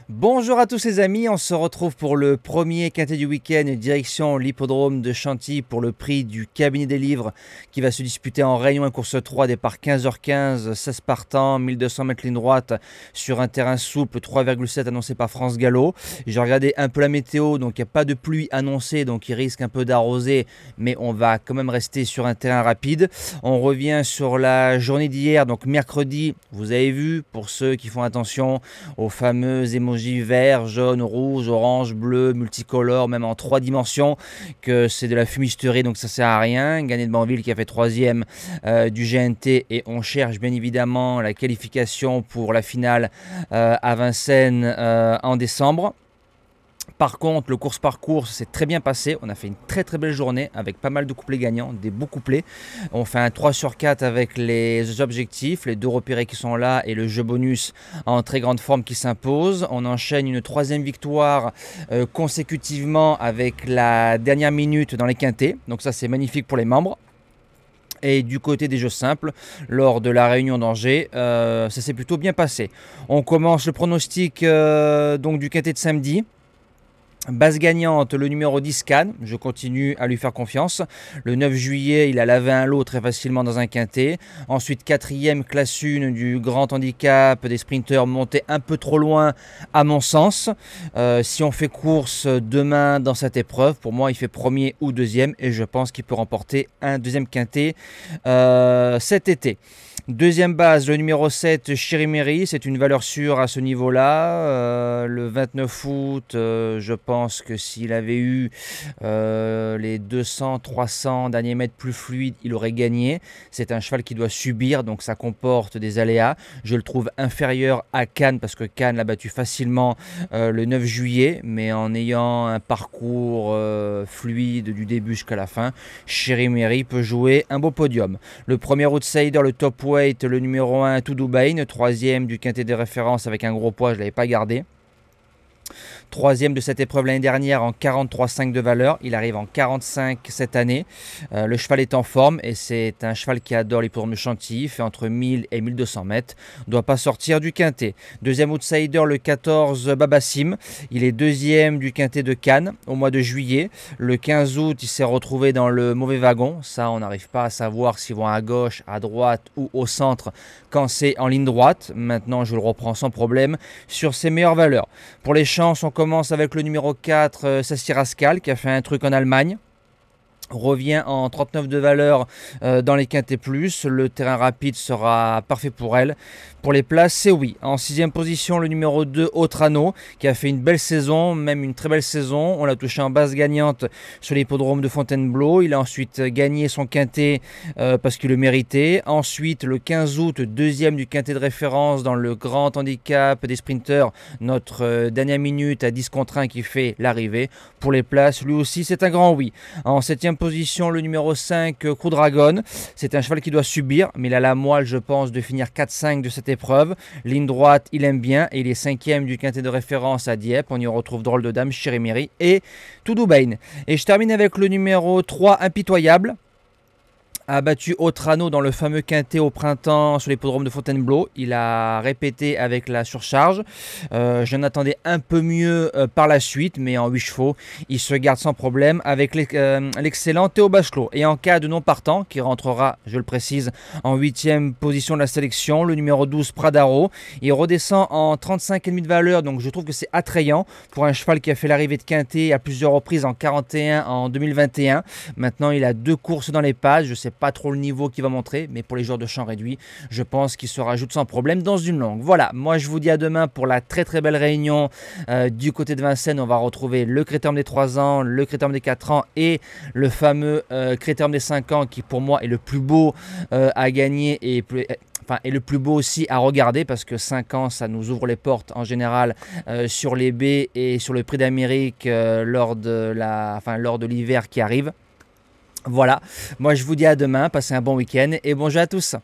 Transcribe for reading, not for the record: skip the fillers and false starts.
Bonjour à tous les amis, on se retrouve pour le premier quintet du week-end, direction l'hippodrome de Chantilly pour le prix du cabinet des livres qui va se disputer en Réunion 1 course 3, départ 15h15, 16 partants, 1200 mètres ligne droite sur un terrain souple, 3,7 annoncé par France Gallo. J'ai regardé un peu la météo, donc il n'y a pas de pluie annoncée, donc il risque un peu d'arroser, mais on va quand même rester sur un terrain rapide. On revient sur la journée d'hier, donc mercredi, vous avez vu, pour ceux qui font attention aux fameux émojis vert, jaune, rouge, orange, bleu, multicolore, même en 3 dimensions, que c'est de la fumisterie, donc ça sert à rien. Gagné de Banville qui a fait 3e du GNT, et on cherche bien évidemment la qualification pour la finale à Vincennes en décembre. Par contre, le course par course s'est très bien passé. On a fait une très belle journée avec pas mal de couplets gagnants, des beaux couplets. On fait un 3 sur 4 avec les objectifs, les deux repérés qui sont là et le jeu bonus en très grande forme qui s'impose. On enchaîne une 3e victoire consécutivement avec la dernière minute dans les quintets. Donc ça, c'est magnifique pour les membres. Et du côté des jeux simples, lors de la réunion d'Angers, ça s'est plutôt bien passé. On commence le pronostic donc du quintet de samedi. Base gagnante, le numéro 10 Cannes, je continue à lui faire confiance. Le 9 juillet, il a lavé un lot très facilement dans un quintet. Ensuite, 4e classe 1 du grand handicap des sprinteurs, monté un peu trop loin à mon sens. Si on fait course demain dans cette épreuve, pour moi, il fait premier ou deuxième et je pense qu'il peut remporter un deuxième quintet cet été. Deuxième base, le numéro 7, Chirimeri, c'est une valeur sûre à ce niveau-là. Le 29 août, je pense que s'il avait eu les 200, 300 derniers mètres plus fluides, il aurait gagné. C'est un cheval qui doit subir, donc ça comporte des aléas. Je le trouve inférieur à Cannes, parce que Cannes l'a battu facilement le 9 juillet, mais en ayant un parcours fluide du début jusqu'à la fin, Chirimeri peut jouer un beau podium. Le premier outsider, le top weight, le numéro 1, Toudubain, 3e du quintet de référence avec un gros poids, je ne l'avais pas gardé. 3e de cette épreuve l'année dernière en 43,5 de valeur. Il arrive en 45 cette année. Le cheval est en forme et c'est un cheval qui adore l'hippodrome de Chantilly. Fait entre 1000 et 1200 mètres. Ne doit pas sortir du quintet. Deuxième outsider, le 14 Babassim. Il est deuxième du quintet de Cannes au mois de juillet. Le 15 août, il s'est retrouvé dans le mauvais wagon. Ça, on n'arrive pas à savoir s'ils vont à gauche, à droite ou au centre quand c'est en ligne droite. Maintenant, je le reprends sans problème sur ses meilleures valeurs. Pour les chances, on commence avec le numéro 4, Sassy Rascal, qui a fait un truc en Allemagne. Revient en 39 de valeur dans les quintets plus. Le terrain rapide sera parfait pour elle. Pour les places, c'est oui. En 6e position, le numéro 2, Autrano, qui a fait une belle saison, même une très belle saison. On l'a touché en base gagnante sur l'hippodrome de Fontainebleau. Il a ensuite gagné son quintet parce qu'il le méritait. Ensuite, le 15 août, deuxième du quintet de référence dans le grand handicap des sprinteurs. Notre dernière minute à 10 contre 1 qui fait l'arrivée. Pour les places, lui aussi, c'est un grand oui. En 7e position, le numéro 5, Crew Dragon. C'est un cheval qui doit subir, mais il a la moelle, je pense, de finir 4-5 de cette épreuve. Ligne droite, il aime bien et il est 5e du quintet de référence à Dieppe. On y retrouve Drôle de Dame, Chirimeri et Toudubain. Et je termine avec le numéro 3, Impitoyable. A battu Autrano dans le fameux quintet au printemps sur l'hippodrome de Fontainebleau. Il a répété avec la surcharge. J'en attendais un peu mieux par la suite, mais en 8 chevaux, il se garde sans problème avec l'excellent Théo Bachelot. Et en cas de non partant, qui rentrera, je le précise, en 8e position de la sélection, le numéro 12, Pradaro, il redescend en 35,5 de valeur, donc je trouve que c'est attrayant pour un cheval qui a fait l'arrivée de quintet à plusieurs reprises en 41, en 2021. Maintenant, il a 2 courses dans les pages. Je sais pas trop le niveau qu'il va montrer, mais pour les joueurs de champ réduit, je pense qu'il se rajoute sans problème dans une longue. Voilà, moi je vous dis à demain pour la très belle réunion du côté de Vincennes. On va retrouver le critérium des 3 ans, le critérium des 4 ans et le fameux critérium des 5 ans qui pour moi est le plus beau à gagner et le plus beau aussi à regarder, parce que 5 ans ça nous ouvre les portes en général sur les baies et sur le prix d'Amérique lors de l'hiver qui arrive. Voilà, moi je vous dis à demain, passez un bon week-end et bonjour à tous.